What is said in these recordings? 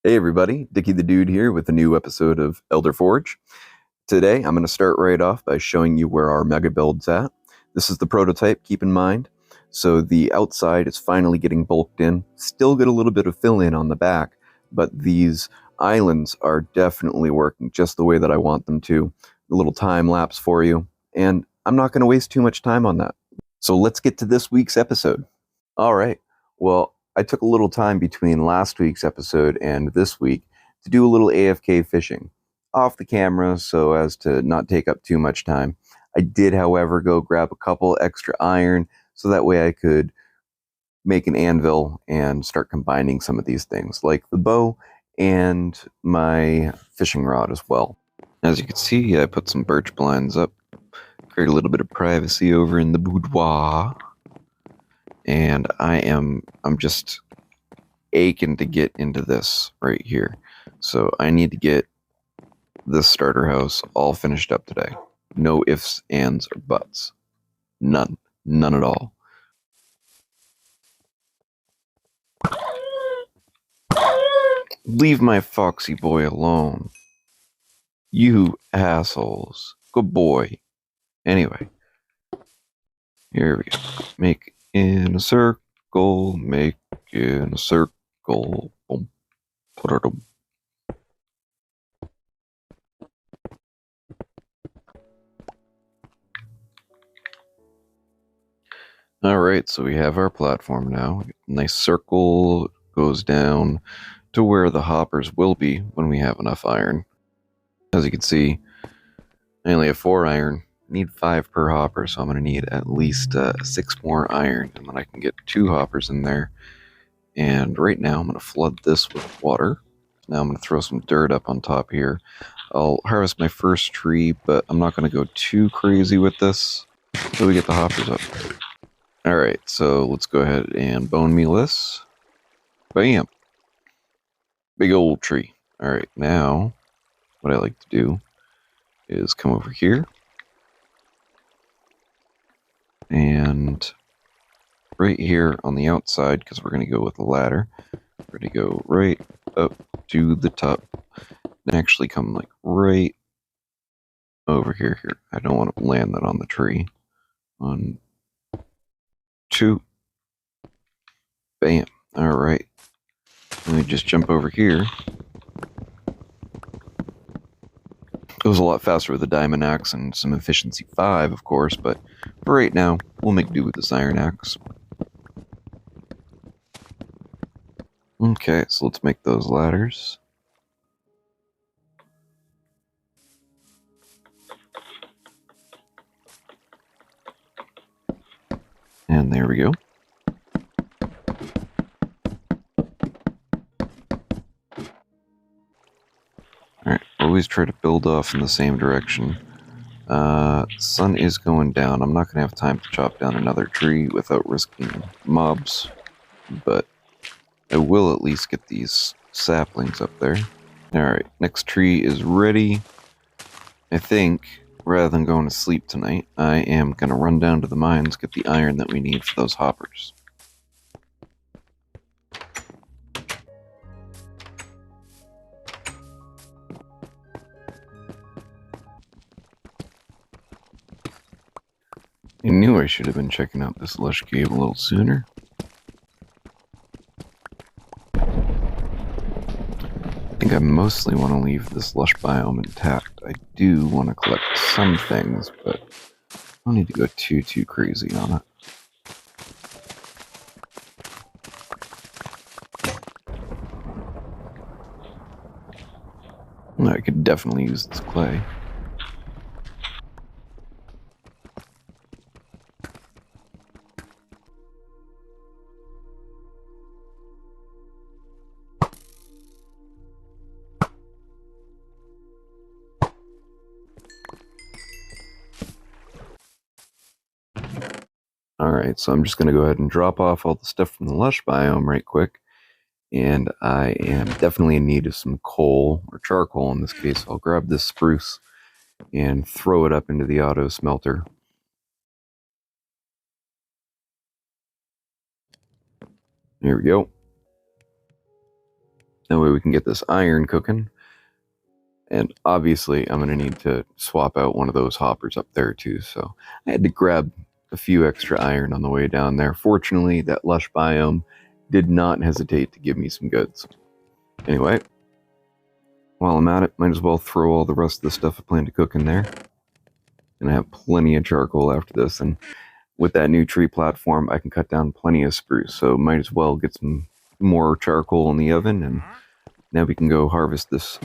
Hey everybody, Dickie the Dude here with a new episode of Elderforge. Today I'm going to start right off by showing you where our mega build's at. This is the prototype, keep in mind. So the outside is finally getting bulked in. Still get a little bit of fill in on the back, but these islands are definitely working just the way that I want them to. A little time lapse for you, and I'm not going to waste too much time on that. So let's get to this week's episode. All right. Well, I took a little time between last week's episode and this week to do a little AFK fishing off the camera so as to not take up too much time. I did, however, go grab a couple extra iron so that way I could make an anvil and start combining some of these things, like the bow and my fishing rod as well. As you can see, I put some birch blinds up, create a little bit of privacy over in the boudoir. And I'm just aching to get into this right here. So I need to get this starter house all finished up today. No ifs, ands, or buts. None. None at all. Leave my foxy boy alone. You assholes. Good boy. Anyway. Here we go. Make in a circle. Make in a circle. Boom. Put-a-dum. Alright, so we have our platform now. Nice circle goes down to where the hoppers will be when we have enough iron. As you can see, I only have 4 iron. Need 5 per hopper, so I'm going to need at least 6 more iron, and then I can get 2 hoppers in there. And right now I'm going to flood this with water. Now I'm going to throw some dirt up on top here. I'll harvest my first tree, but I'm not going to go too crazy with this until we get the hoppers up. Alright, so let's go ahead and bone meal this. Bam! Big old tree. Alright, now what I like to do is come over here and right here on the outside, because we're going to go with a ladder, we're going to go right up to the top and actually come like right over here. I don't want to land that on the tree. 1, 2, bam. Alright. Let me just jump over here. It was a lot faster with a diamond axe and some efficiency 5, of course, but for right now, we'll make do with this iron axe. Okay, so let's make those ladders. And there we go. Alright, always try to build off in the same direction. Sun is going down. I'm not going to have time to chop down another tree without risking mobs, but I will at least get these saplings up there. Alright, next tree is ready. I think, rather than going to sleep tonight, I am going to run down to the mines, get the iron that we need for those hoppers. I knew I should have been checking out this lush cave a little sooner. I think I mostly want to leave this lush biome intact. I do want to collect some things, but I don't need to go too crazy on it. I could definitely use this clay. Alright, so I'm just going to go ahead and drop off all the stuff from the lush biome right quick. And I am definitely in need of some coal, or charcoal in this case. I'll grab this spruce and throw it up into the auto smelter. There we go. That way we can get this iron cooking. And obviously I'm going to need to swap out one of those hoppers up there too. So I had to grab a few extra iron on the way down there. Fortunately, that lush biome did not hesitate to give me some goods. Anyway, while I'm at it, might as well throw all the rest of the stuff I plan to cook in there. And I have plenty of charcoal after this. And with that new tree platform, I can cut down plenty of spruce. So might as well get some more charcoal in the oven. And now we can go harvest this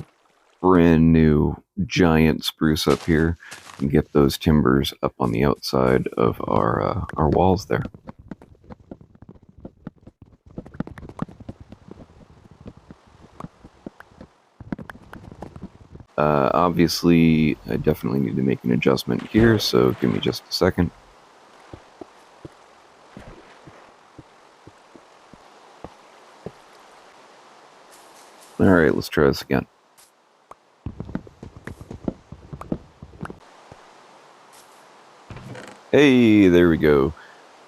brand new giant spruce up here and get those timbers up on the outside of our walls there. Obviously, I definitely need to make an adjustment here, so give me just a second. Alright, let's try this again. Hey, there we go.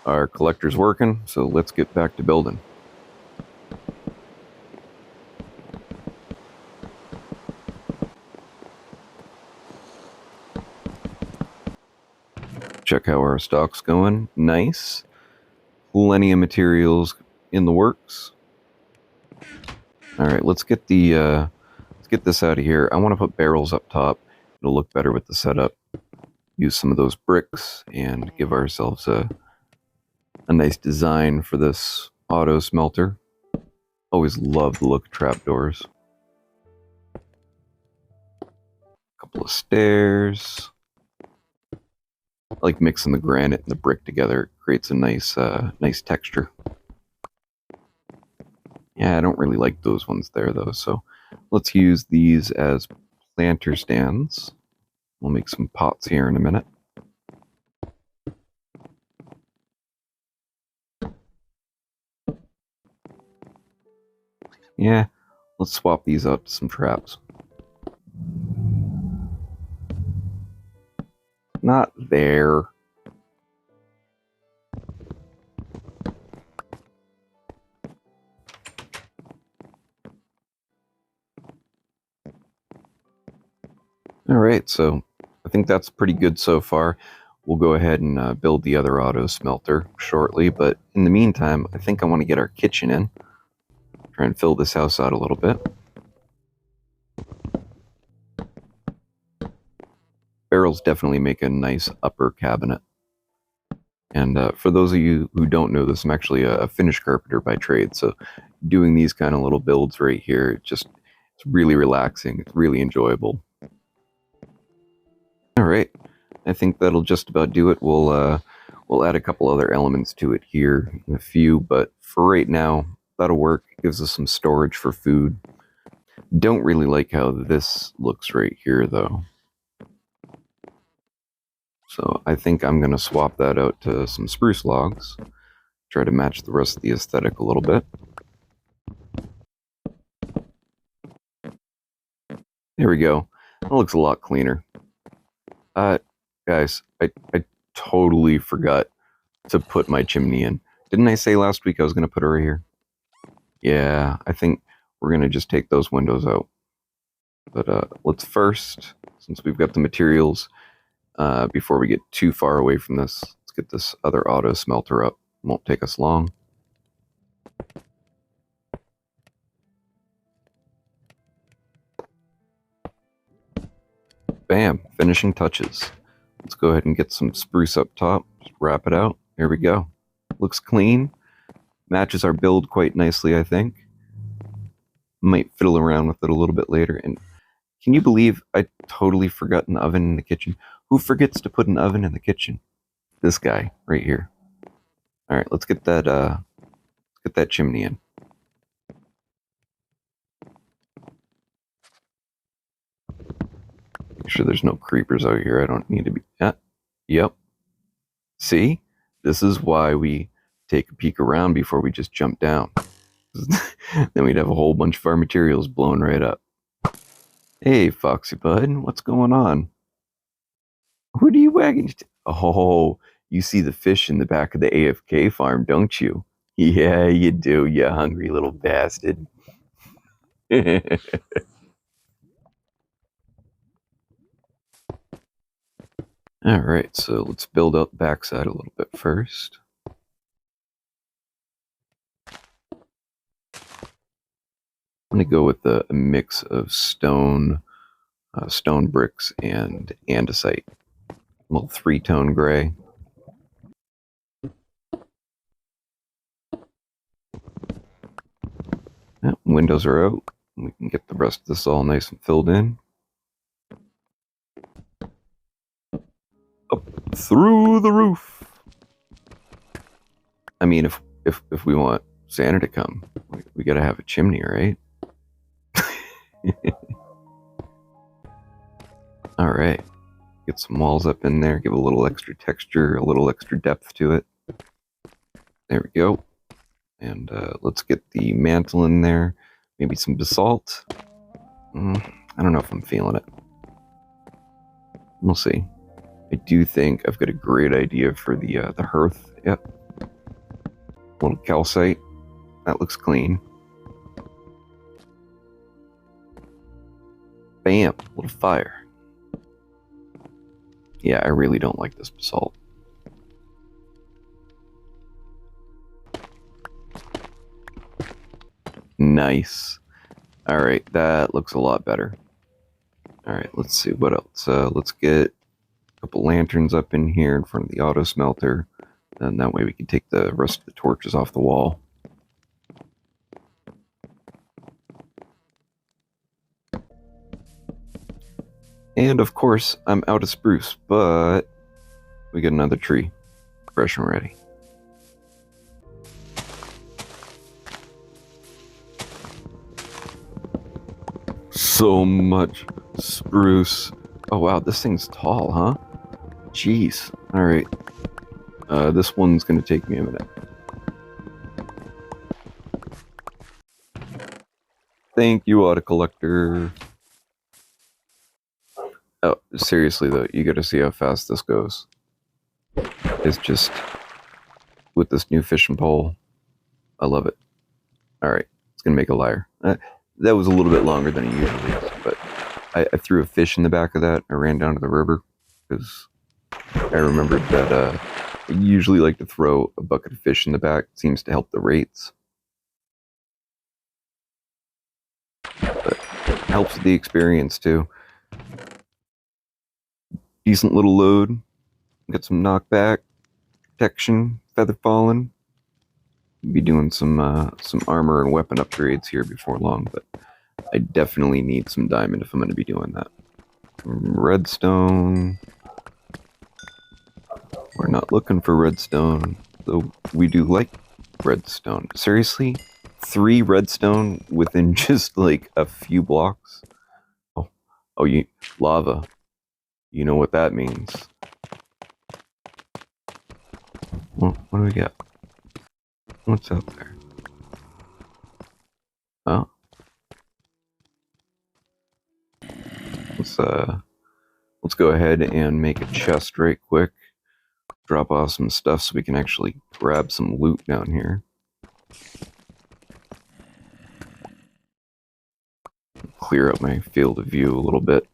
Our collector's working, so let's get back to building. Check how our stock's going. Nice. Plenty of materials in the works. Alright, let's get this out of here. I want to put barrels up top. It'll look better with the setup. Use some of those bricks and give ourselves a nice design for this auto smelter. Always love the look of trapdoors. Couple of stairs. I like mixing the granite and the brick together. It creates a nice texture. Yeah, I don't really like those ones there though, so let's use these as planter stands. We'll make some pots here in a minute. Yeah, let's swap these out to some traps. Not there. Alright, so I think that's pretty good so far. We'll go ahead and build the other auto smelter shortly, but in the meantime, I think I want to get our kitchen in. Try and fill this house out a little bit. Barrels definitely make a nice upper cabinet. And for those of you who don't know this, I'm actually a Finnish carpenter by trade, so doing these kind of little builds right here, it's really relaxing, it's really enjoyable. Alright, I think that'll just about do it. We'll add a couple other elements to it here in a few, but for right now, that'll work. It gives us some storage for food. Don't really like how this looks right here, though. So I think I'm going to swap that out to some spruce logs. Try to match the rest of the aesthetic a little bit. There we go. That looks a lot cleaner. Guys, I totally forgot to put my chimney in. Didn't I say last week I was going to put her right here? Yeah, I think we're going to just take those windows out. But let's first, since we've got the materials, before we get too far away from this, let's get this other auto smelter up. Won't take us long. Bam, finishing touches. Let's go ahead and get some spruce up top. Just wrap it out. Here we go. Looks clean. Matches our build quite nicely, I think. Might fiddle around with it a little bit later. And can you believe I totally forgot an oven in the kitchen? Who forgets to put an oven in the kitchen? This guy right here. All right, let's get that chimney in. Make sure there's no creepers out here. I don't need to be. Yep. See, this is why we take a peek around before we just jump down. Then we'd have a whole bunch of our materials blown right up. Hey, Foxy Bud, what's going on? What are you wagging? Oh, you see the fish in the back of the AFK farm, don't you? Yeah, you do, you hungry little bastard. Alright, so let's build up backside a little bit first. I'm going to go with a mix of stone bricks, and andesite. A little three-tone gray. Yep, windows are out. We can get the rest of this all nice and filled in. Up through the roof. I mean, if we want Santa to come, we gotta have a chimney, right? All right, get some walls up in there, give a little extra texture, a little extra depth to it. There we go. And let's get the mantle in there. Maybe some basalt. I don't know if I'm feeling it. We'll see. I do think I've got a great idea for the hearth. Yep. A little calcite. That looks clean. Bam! A little fire. Yeah, I really don't like this basalt. Nice. Alright, that looks a lot better. Alright, let's see what else. Let's get a couple lanterns up in here in front of the auto smelter. And that way we can take the rest of the torches off the wall. And of course, I'm out of spruce, but we get another tree. Fresh and ready. So much spruce. Oh wow, this thing's tall, huh? Jeez. Alright. This one's gonna take me a minute. Thank you, auto collector. Oh, seriously though, you gotta see how fast this goes. It's just, with this new fishing pole, I love it. Alright, it's gonna make a liar. That was a little bit longer than it usually is, but I threw a fish in the back of that. I ran down to the river, because I remembered that I usually like to throw a bucket of fish in the back. It seems to help the rates. But it helps the experience too. Decent little load. Got some knockback, protection, feather falling. Be doing some armor and weapon upgrades here before long, but I definitely need some diamond if I'm going to be doing that. Redstone. We're not looking for redstone, though we do like redstone. Seriously? 3 redstone within just like a few blocks? Oh, lava. You know what that means. Well, what do we got? What's out there? Oh. Let's go ahead and make a chest right quick. Drop off some stuff so we can actually grab some loot down here. Clear up my field of view a little bit.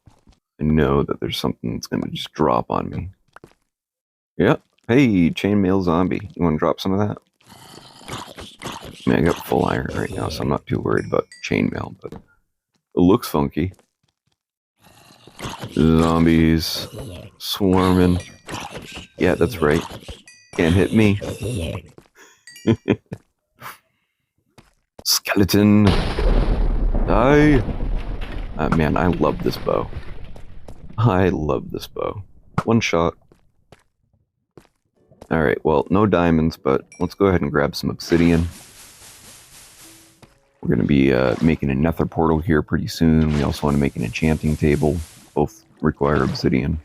I know that there's something that's going to just drop on me. Yep. Hey, chainmail zombie. You want to drop some of that? I mean, I got full iron right now, so I'm not too worried about chainmail, but it looks funky. Zombies swarming. Yeah, that's right. Can't hit me. Skeleton. Die. Man, I love this bow. I love this bow. One shot. Alright, well, no diamonds, but let's go ahead and grab some obsidian. We're going to be making a nether portal here pretty soon. We also want to make an enchanting table. Both require obsidian.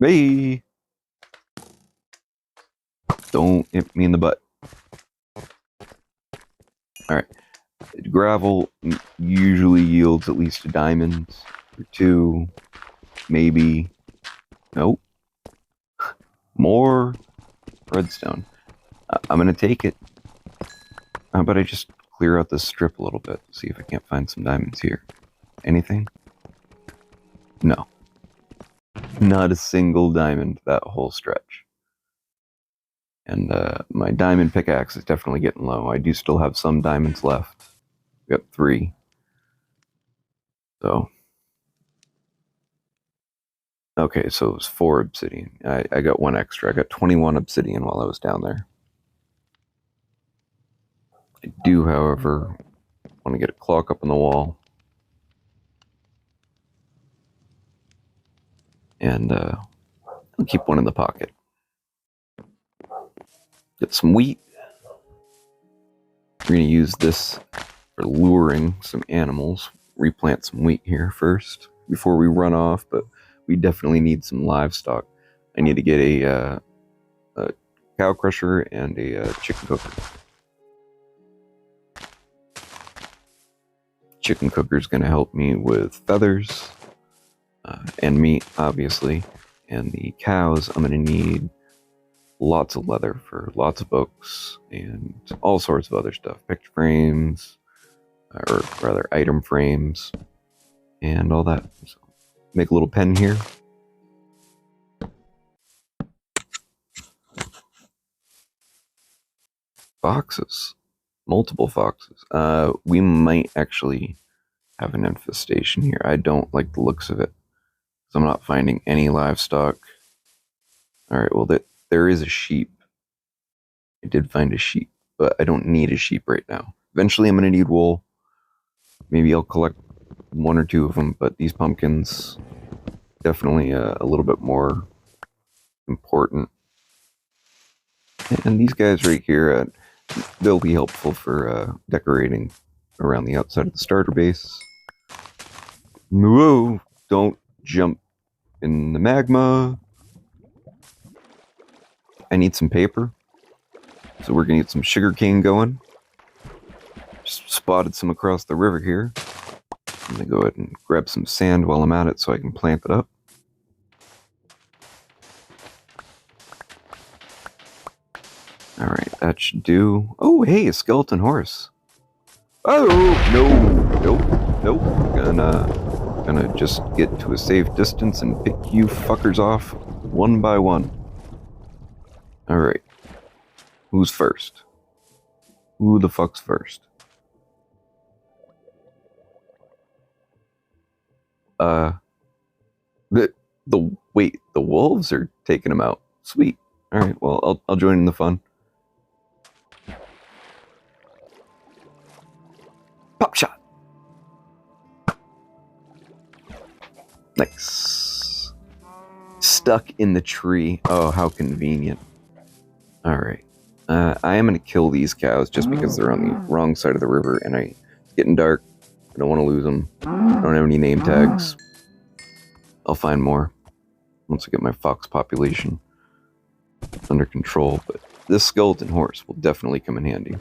Hey! Don't hit me in the butt. Alright. Gravel usually yields at least a diamond or 2. Maybe. Nope. More redstone. I'm gonna take it. How about I just clear out this strip a little bit, see if I can't find some diamonds here. Anything? No. Not a single diamond that whole stretch. And my diamond pickaxe is definitely getting low. I do still have some diamonds left. Got 3. So. Okay, so it was 4 obsidian. I got 1 extra. I got 21 obsidian while I was down there. I do, however, want to get a clock up on the wall. And I'll keep 1 in the pocket. Get some wheat. We're going to use this for luring some animals. Replant some wheat here first before we run off, but we definitely need some livestock. I need to get a cow crusher and a chicken cooker. Chicken cooker is going to help me with feathers and meat, obviously. And the cows, I'm going to need lots of leather for lots of books and all sorts of other stuff. Picture frames, or rather item frames, and all that. So make a little pen here. Foxes. Multiple foxes. We might actually have an infestation here. I don't like the looks of it. So I'm not finding any livestock. Alright, well, there is a sheep. I did find a sheep, but I don't need a sheep right now. Eventually I'm going to need wool. Maybe I'll collect 1 or 2 of them, but these pumpkins, definitely a little bit more important. And these guys right here, they'll be helpful for decorating around the outside of the starter base. Whoa! Don't jump in the magma. I need some paper. So we're going to get some sugarcane going. Just spotted some across the river here. I'm going to go ahead and grab some sand while I'm at it so I can plant it up. Alright, that should do. Oh, hey, a skeleton horse. Oh, no, nope. Gonna just get to a safe distance and pick you fuckers off 1 by 1. Alright. Who's first? Who the fuck's first? Wait, the wolves are taking him out. Sweet. Alright, well, I'll join in the fun. Pop shot. Nice. Stuck in the tree. Oh, how convenient. Alright. I am going to kill these cows just because they're on the wrong side of the river and it's getting dark. I don't want to lose them. I don't have any name tags. I'll find more once I get my fox population under control, but this skeleton horse will definitely come in handy.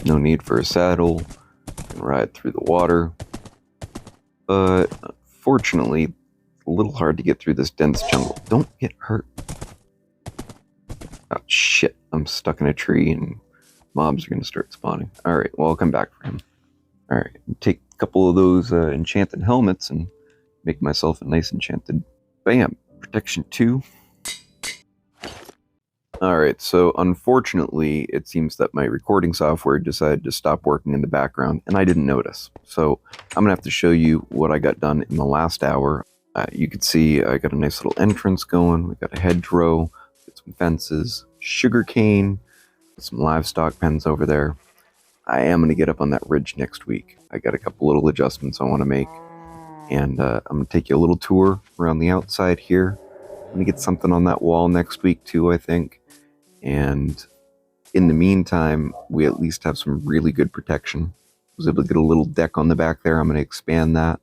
No need for a saddle. Can ride through the water. But unfortunately, it's a little hard to get through this dense jungle. Don't get hurt. Oh shit, I'm stuck in a tree and mobs are going to start spawning. Alright, well, I'll come back for him. Alright, take a couple of those enchanted helmets and make myself a nice enchanted... Bam! Protection 2. Alright, so unfortunately, it seems that my recording software decided to stop working in the background, and I didn't notice. So I'm going to have to show you what I got done in the last hour. You can see I got a nice little entrance going. We got a hedgerow, some fences, sugarcane, some livestock pens over there. I am going to get up on that ridge next week. I got a couple little adjustments I want to make. And I'm going to take you a little tour around the outside here. I'm going to get something on that wall next week too, I think. And in the meantime, we at least have some really good protection. I was able to get a little deck on the back there. I'm going to expand that.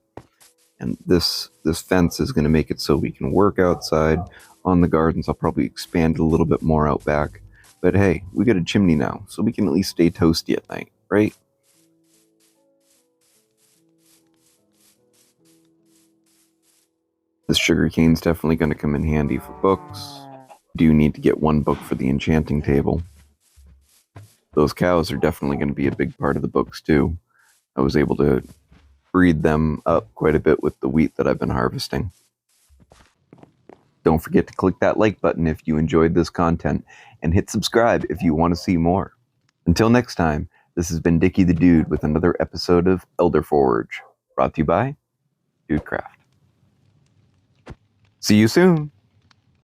And this fence is going to make it so we can work outside on the gardens. I'll probably expand it a little bit more out back. But hey, we got a chimney now, so we can at least stay toasty at night, right? This sugarcane's definitely going to come in handy for books. do need to get one book for the enchanting table. Those cows are definitely going to be a big part of the books too. I was able to breed them up quite a bit with the wheat that I've been harvesting. Don't forget to click that like button if you enjoyed this content, and hit subscribe if you want to see more. Until next time, this has been Dickie the Dude with another episode of Elderforge, brought to you by Dudecraft. See you soon!